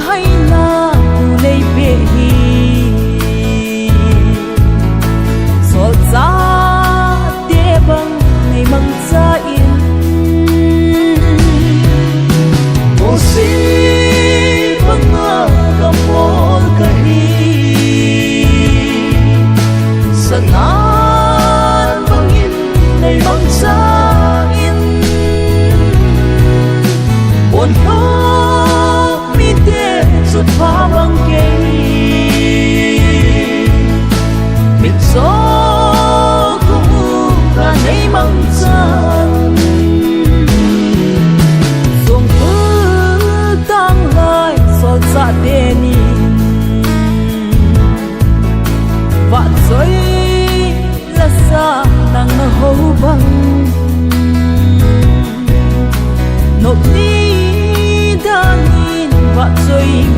hay na u lei be hi sol za te bang nei mang cha in o si banga ka mol ka hi sanan bangin nei mang cha in on no mi te sut pha bang ke mit so ku ka nei mang cha song pu tang lai sol sa de ni va zoi la sa nang na ho bang nộp đi đang in và rồi